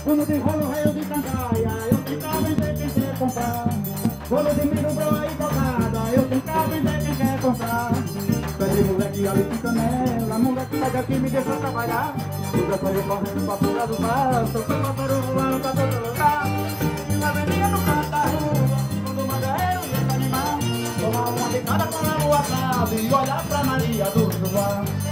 Bolo de rolo, raio de cangaia, eu tentava vender quem quer comprar. Bolo de milho, broa e bocada, eu tentava vender quem quer comprar. Pede moleque ali de canela, moleque sai daqui me deixa trabalhar. Tudo saiu correndo pra fora do bar, tô com o motor voando pra todo lugar. Na avenida no canto da rua, quando manda eu ia se animar. Tomar uma picada com a lua sabe e olhar pra Maria do Uruguai.